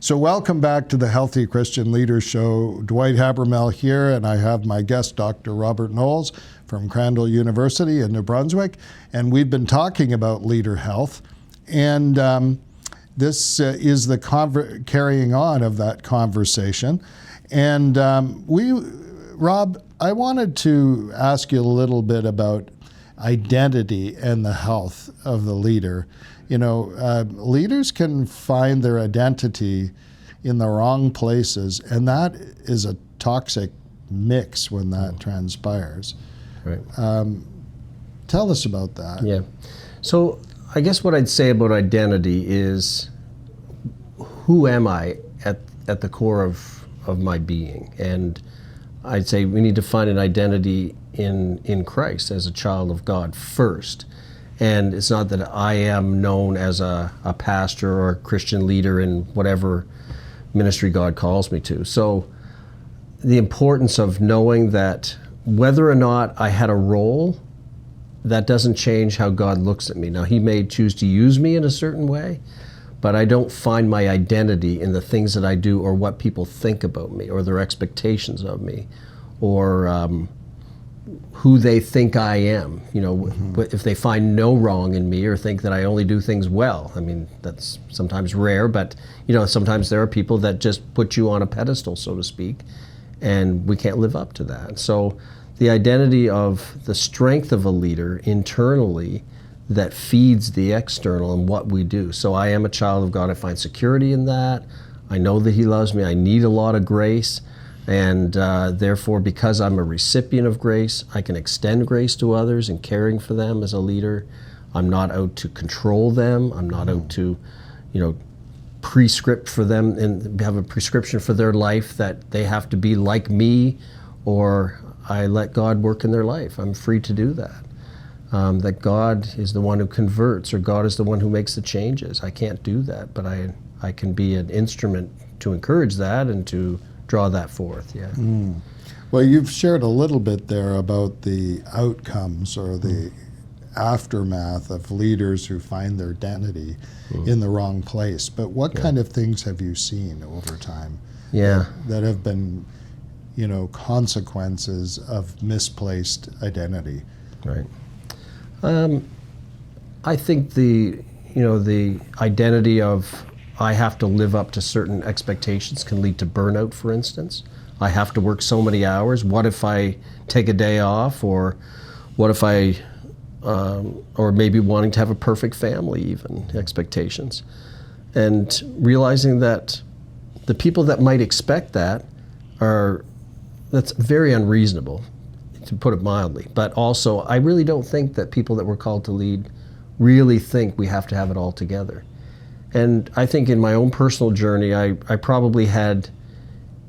So welcome back to the Healthy Christian Leaders Show. Dwight Habermel here, and I have my guest, Dr. Robert Knowles from Crandall University in New Brunswick. And we've been talking about leader health. And this is the carrying on of that conversation. And Rob, I wanted to ask you a little bit about identity and the health of the leader. You know, leaders can find their identity in the wrong places, and that is a toxic mix when that transpires. Right. Tell us about that. Yeah. So I guess what I'd say about identity is, who am I at the core of my being? And I'd say we need to find an identity in Christ as a child of God first. And it's not that I am known as a pastor or a Christian leader in whatever ministry God calls me to. So the importance of knowing that whether or not I had a role, that doesn't change how God looks at me. Now, He may choose to use me in a certain way, but I don't find my identity in the things that I do or what people think about me or their expectations of me or who they think I am. You know, if they find no wrong in me or think that I only do things well. I mean, that's sometimes rare, but you know, sometimes there are people that just put you on a pedestal, so to speak, and we can't live up to that. So the identity of the strength of a leader internally that feeds the external and what we do. So I am a child of God. I find security in that. I know that He loves me. I need a lot of grace. And therefore, because I'm a recipient of grace, I can extend grace to others in caring for them as a leader. I'm not out to control them. I'm not out to, you know, prescript for them and have a prescription for their life that they have to be like me, or I let God work in their life. I'm free to do that. That God is the one who converts, or God is the one who makes the changes. I can't do that, but I can be an instrument to encourage that and to draw that forth, yeah. Well, you've shared a little bit there about the outcomes or the aftermath of leaders who find their identity in the wrong place. But what kind of things have you seen over time that have been, you know, consequences of misplaced identity? Right. I think the identity of I have to live up to certain expectations can lead to burnout, for instance. I have to work so many hours. What if I take a day off? Or what if or maybe wanting to have a perfect family even, expectations. And realizing that the people that might expect that's very unreasonable, to put it mildly. But also, I really don't think that people that we're called to lead really think we have to have it all together. And I think in my own personal journey, I probably had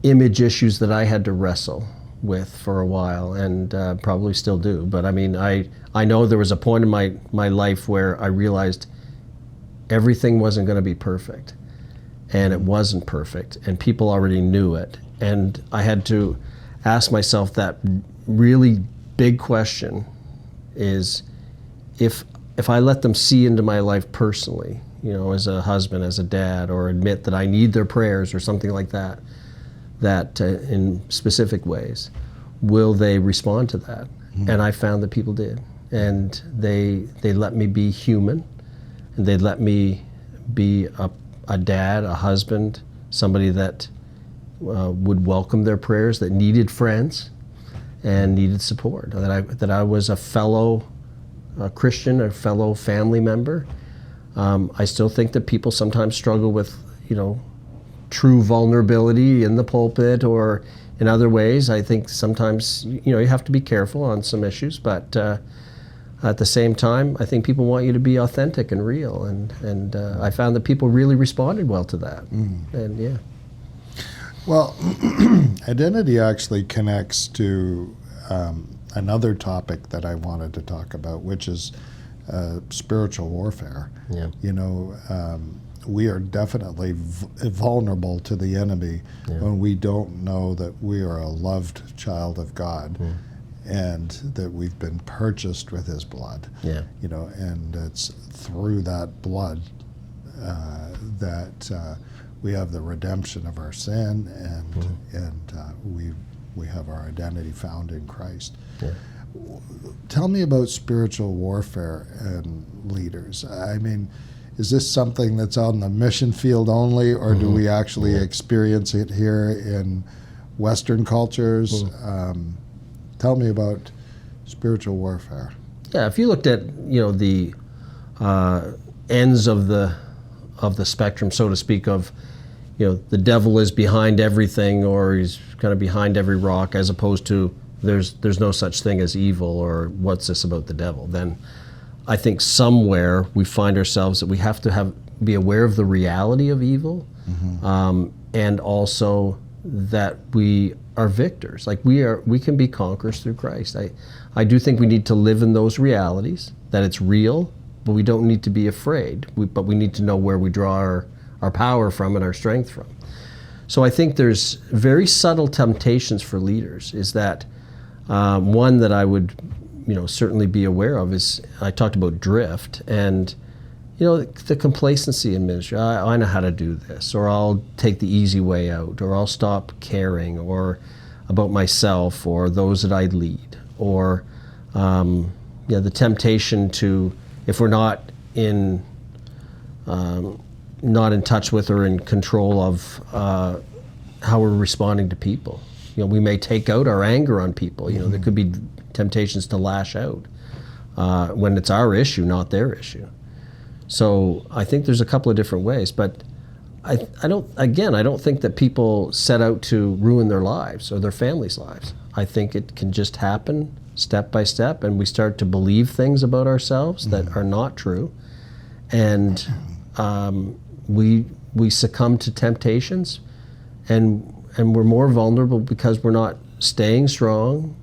image issues that I had to wrestle with for a while, and probably still do. But I mean, I know there was a point in my life where I realized everything wasn't going to be perfect. And it wasn't perfect, and people already knew it. And I had to ask myself that really big question is, if I let them see into my life personally, you know, as a husband, as a dad, or admit that I need their prayers or something like that, in specific ways, will they respond to that? And I found that people did. And they let me be human, and they let me be a dad, a husband, somebody that would welcome their prayers, that needed friends and needed support, that I was a fellow Christian, a fellow family member. I still think that people sometimes struggle with, you know, true vulnerability in the pulpit or in other ways. I think sometimes, you know, you have to be careful on some issues, but at the same time, I think people want you to be authentic and real, and I found that people really responded well to that. And yeah. Well, identity actually connects to another topic that I wanted to talk about, which is spiritual warfare. Yeah. You know, we are definitely vulnerable to the enemy when we don't know that we are a loved child of God and that we've been purchased with His blood. Yeah. You know, and it's through that blood that we have the redemption of our sin, and we have our identity found in Christ. Yeah. Tell me about spiritual warfare and leaders. I mean, is this something that's on the mission field only, or do we actually experience it here in Western cultures? Tell me about spiritual warfare. Yeah, if you looked at the ends of the spectrum, so to speak, of the devil is behind everything, or he's kind of behind every rock, as opposed to there's no such thing as evil, or what's this about the devil, then I think somewhere we find ourselves that we have to be aware of the reality of evil, and also that we are victors. Like we can be conquerors through Christ. I do think we need to live in those realities, that it's real, but we don't need to be afraid. But we need to know where we draw our power from and our strength from. So I think there's very subtle temptations for leaders. Is that one that I would certainly be aware of is, I talked about drift, and the complacency in ministry. I know how to do this, or I'll take the easy way out, or I'll stop caring or about myself or those that I lead, or the temptation to, if we're not in touch with or in control of how we're responding to people. We may take out our anger on people. There could be temptations to lash out when it's our issue, not their issue. So I think there's a couple of different ways, but I don't think that people set out to ruin their lives or their families' lives. I think it can just happen step by step, and we start to believe things about ourselves that are not true, and we succumb to temptations, and we're more vulnerable because we're not staying strong,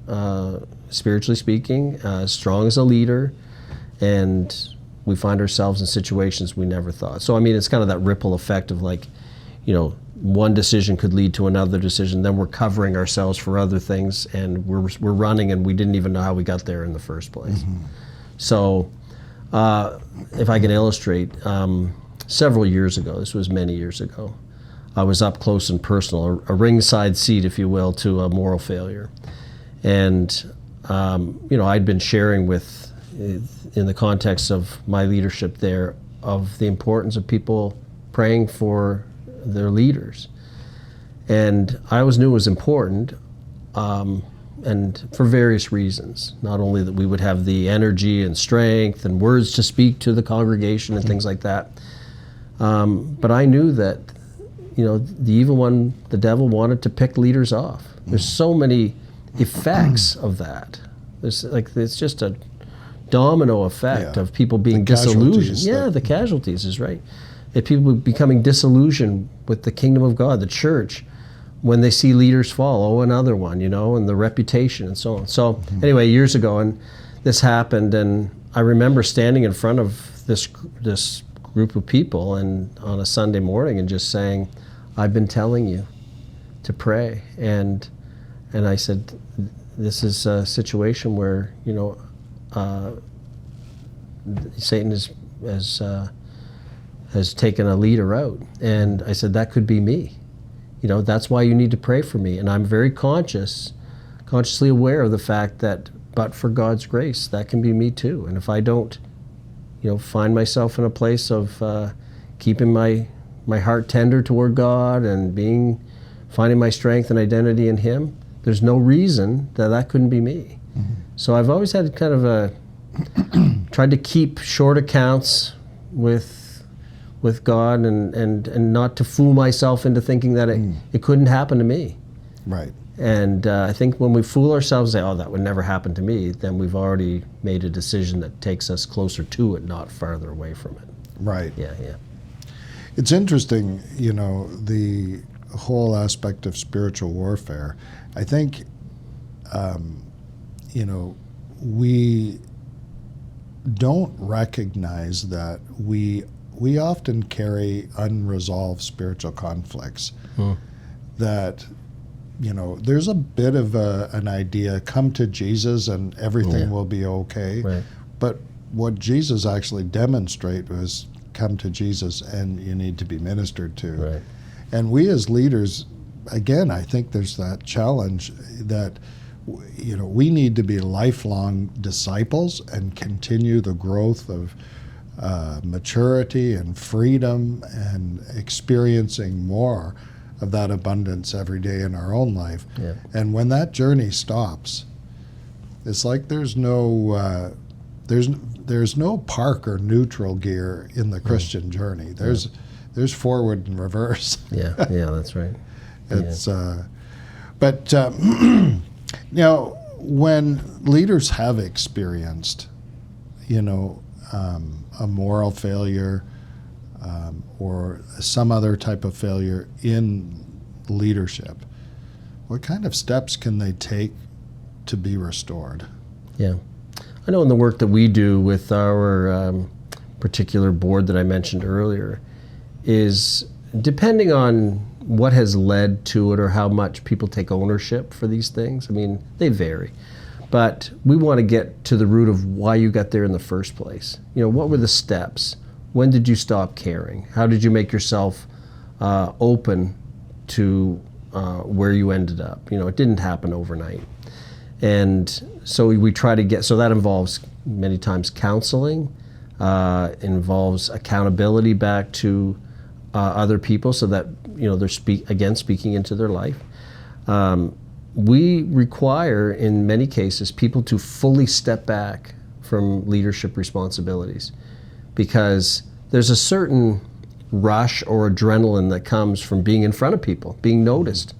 spiritually speaking, strong as a leader, and we find ourselves in situations we never thought. So I mean, it's kind of that ripple effect of one decision could lead to another decision, then we're covering ourselves for other things, and we're running, and we didn't even know how we got there in the first place. So if I can illustrate, several years ago, this was many years ago, I was up close and personal, a ringside seat, if you will, to a moral failure. And I'd been sharing with, in the context of my leadership there, of the importance of people praying for their leaders. And I always knew it was important, and for various reasons. Not only that we would have the energy and strength and words to speak to the congregation and things like that, but I knew that the evil one, the devil, wanted to pick leaders off. There's so many effects of that. It's just a domino effect of people being disillusioned. Yeah, the casualties is right. People becoming disillusioned with the kingdom of God, the church, when they see leaders fall. Oh, another one, and the reputation and so on. So anyway, years ago, and this happened, and I remember standing in front of this group of people and on a Sunday morning and just saying, I've been telling you to pray. And I said, this is a situation where, Satan has taken a leader out. And I said, that could be me. That's why you need to pray for me. And I'm very consciously aware of the fact that, but for God's grace, that can be me too. And if I don't, find myself in a place of keeping my heart tender toward God and finding my strength and identity in Him, there's no reason that couldn't be me. So I've always had kind of tried to keep short accounts with God and not to fool myself into thinking that it couldn't happen to me. Right. And I think when we fool ourselves and say, oh, that would never happen to me, then we've already made a decision that takes us closer to it, not farther away from it. Right. Yeah. It's interesting, the whole aspect of spiritual warfare. I think, we don't recognize that we often carry unresolved spiritual conflicts. That, there's a bit of an idea, come to Jesus and everything will be okay. Right. But what Jesus actually demonstrated was, come to Jesus and you need to be ministered to. Right. And we as leaders, again, I think there's that challenge that we need to be lifelong disciples and continue the growth of maturity and freedom and experiencing more of that abundance every day in our own life. Yeah. And when that journey stops, it's like there's no park or neutral gear in the Christian journey. There's forward and reverse. Yeah, that's right. It's but now when leaders have experienced, a moral failure or some other type of failure in leadership, what kind of steps can they take to be restored? Yeah. I know in the work that we do with our particular board that I mentioned earlier is depending on what has led to it or how much people take ownership for these things. I mean, they vary. But we want to get to the root of why you got there in the first place. What were the steps? When did you stop caring? How did you make yourself open to where you ended up? It didn't happen overnight. And so we try to so that involves many times counseling, involves accountability back to other people so that, they're speaking into their life. We require, in many cases, people to fully step back from leadership responsibilities because there's a certain rush or adrenaline that comes from being in front of people, being noticed.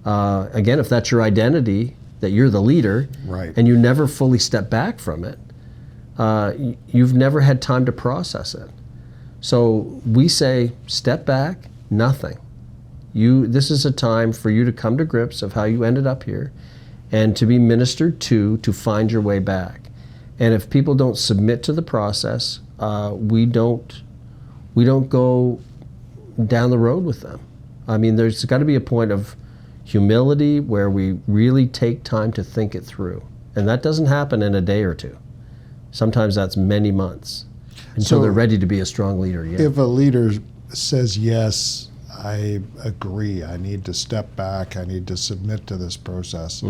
Again, if that's your identity, that you're the leader, right, and you never fully step back from it, you've never had time to process it. So we say, step back, nothing. This is a time for you to come to grips of how you ended up here and to be ministered to find your way back. And if people don't submit to the process, we don't go down the road with them. I mean, there's got to be a point of humility where we really take time to think it through. And that doesn't happen in a day or two. Sometimes that's many months until they're ready to be a strong leader. Yeah. If a leader says, yes, I agree, I need to step back, I need to submit to this process,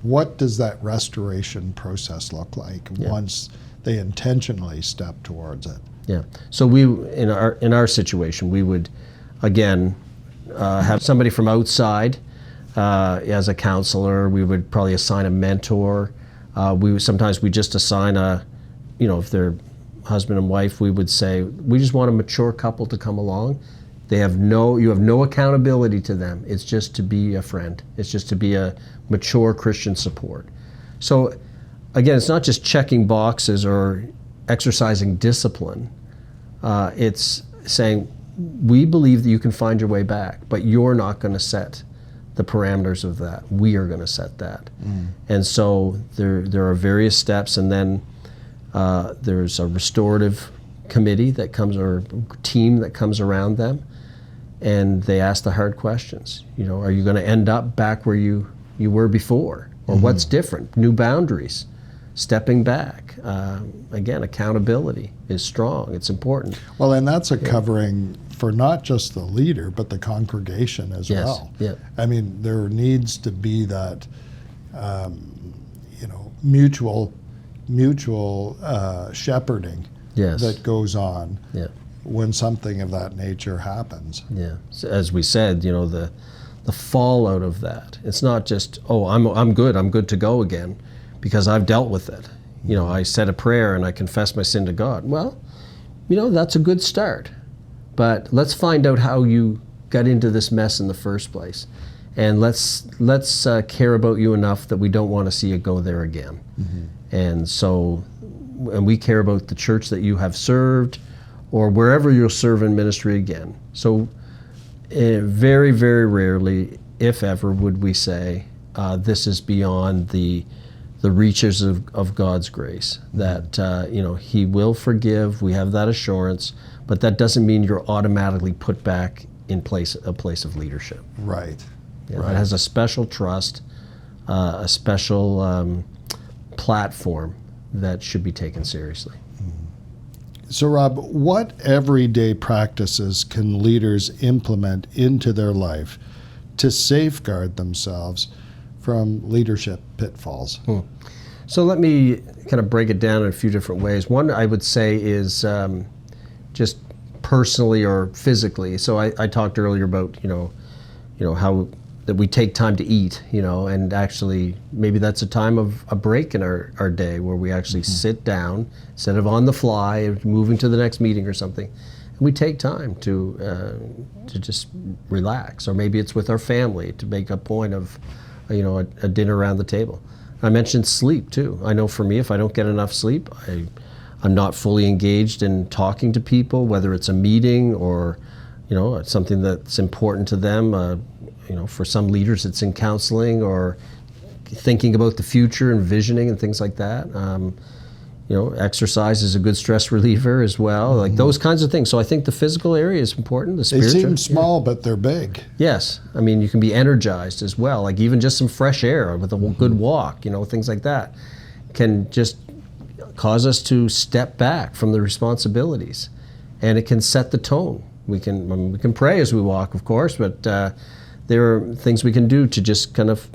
what does that restoration process look like once they intentionally step towards it? Yeah. So we, in our situation, we would, again, have somebody from outside as a counselor. We would probably assign a mentor. Sometimes we just assign if they're husband and wife, we would say, we just want a mature couple to come along. You have no accountability to them. It's just to be a friend. It's just to be a mature Christian support. So again, it's not just checking boxes or exercising discipline. It's saying, we believe that you can find your way back, but you're not going to set the parameters of that. We are going to set that. And so there are various steps, and then there's a restorative committee that comes, or team that comes around them, and they ask the hard questions. Are you going to end up back where you were before? Or what's different? New boundaries, stepping back. Again, accountability is strong. It's important. Well, and that's a covering for not just the leader, but the congregation as well. Yeah. I mean, there needs to be that, mutual shepherding that goes on when something of that nature happens. Yeah. So as we said, the fallout of that. It's not just, I'm good to go again because I've dealt with it. I said a prayer and I confessed my sin to God. Well, that's a good start. But let's find out how you got into this mess in the first place. And let's care about you enough that we don't want to see you go there again. And so, and we care about the church that you have served or wherever you'll serve in ministry again. So very, very rarely, if ever, would we say this is beyond the reaches of God's grace, that He will forgive. We have that assurance, but that doesn't mean you're automatically put back in a place of leadership. Right. Yeah, right. It has a special trust, a special platform that should be taken seriously. So, Rob, what everyday practices can leaders implement into their life to safeguard themselves from leadership pitfalls? So let me kind of break it down in a few different ways. One, I would say, is just personally or physically. So I talked earlier about how that we take time to eat, and actually maybe that's a time of a break in our day where we actually sit down instead of on the fly, moving to the next meeting or something, and we take time to just relax. Or maybe it's with our family to make a point of a dinner around the table. I mentioned sleep too. I know for me, if I don't get enough sleep, I'm not fully engaged in talking to people, whether it's a meeting or something that's important to them. For some leaders, it's in counseling or thinking about the future and visioning and things like that. Exercise is a good stress reliever as well, like those kinds of things. So I think the physical area is important. The spiritual. They seem small, but they're big. Yes, I mean you can be energized as well. Like even just some fresh air with a good walk, things like that, can just cause us to step back from the responsibilities, and it can set the tone. We can pray as we walk, of course, but there are things we can do to just kind of,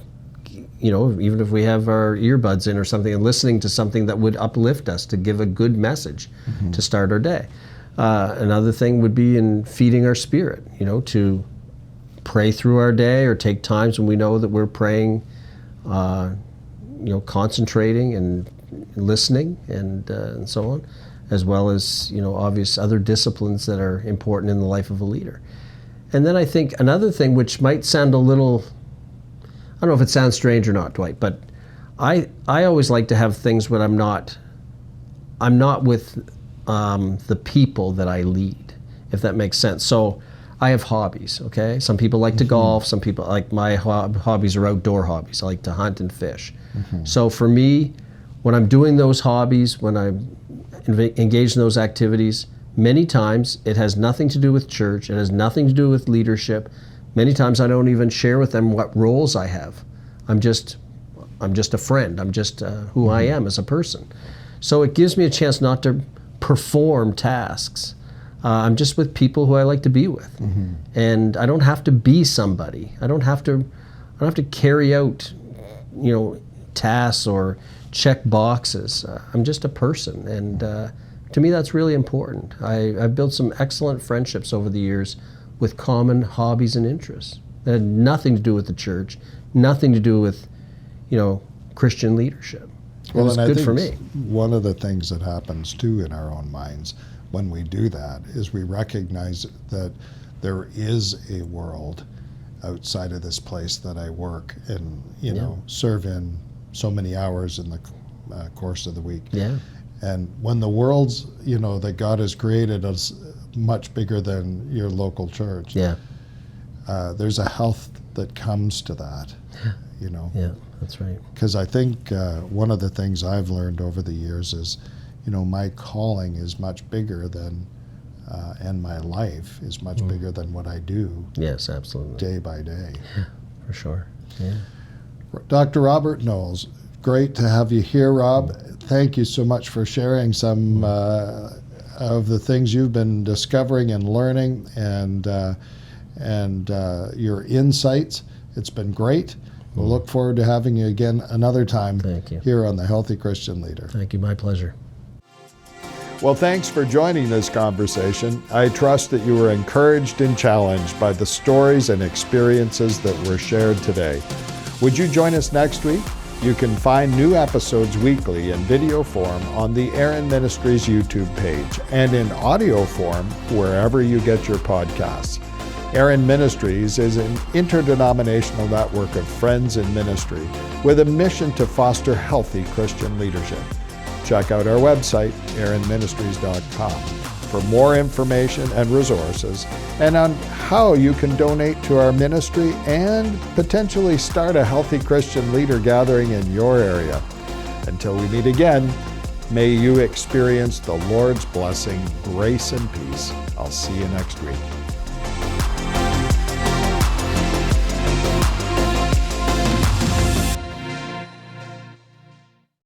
even if we have our earbuds in or something and listening to something that would uplift us to give a good message to start our day. Another thing would be in feeding our spirit, to pray through our day or take times when we know that we're praying, concentrating and listening and so on, as well as, obvious other disciplines that are important in the life of a leader. And then I think another thing which might sound a little, I don't know if it sounds strange or not, Dwight, but I always like to have things when I'm not with the people that I lead, if that makes sense. So I have hobbies, okay? Some people like to golf, some people, like my hobbies are outdoor hobbies. I like to hunt and fish. So for me, when I'm doing those hobbies, when I'm engaged in those activities, many times it has nothing to do with church, it has nothing to do with leadership. Many times I don't even share with them what roles I have. I'm just a friend. I'm just who I am as a person. So it gives me a chance not to perform tasks. I'm just with people who I like to be with, and I don't have to be somebody. I don't have to carry out, tasks or check boxes. I'm just a person, and to me that's really important. I've built some excellent friendships over the years with common hobbies and interests that had nothing to do with the church, nothing to do with, Christian leadership. Well, it was good for me. One of the things that happens too in our own minds when we do that is we recognize that there is a world outside of this place that I work and serve in so many hours in the course of the week. Yeah. And when the world's that God has created is much bigger than your local church. Yeah. There's a health that comes to that. Yeah, that's right. Because I think one of the things I've learned over the years is, my calling is much bigger than, and my life is much bigger than what I do. Yes, absolutely. Day by day. Yeah, for sure. Yeah. Dr. Robert Knowles, great to have you here, Rob. Thank you so much for sharing some of the things you've been discovering and learning and your insights. It's been great. We'll look forward to having you again another time. Thank you. Here on The Healthy Christian Leader. Thank you. My pleasure. Well, thanks for joining this conversation. I trust that you were encouraged and challenged by the stories and experiences that were shared today. Would you join us next week? You can find new episodes weekly in video form on the Aaron Ministries YouTube page and in audio form wherever you get your podcasts. Aaron Ministries is an interdenominational network of friends in ministry with a mission to foster healthy Christian leadership. Check out our website, aaronministries.com, for more information and resources and on how you can donate to our ministry and potentially start a healthy Christian leader gathering in your area. Until we meet again, may you experience the Lord's blessing, grace, and peace. I'll see you next week.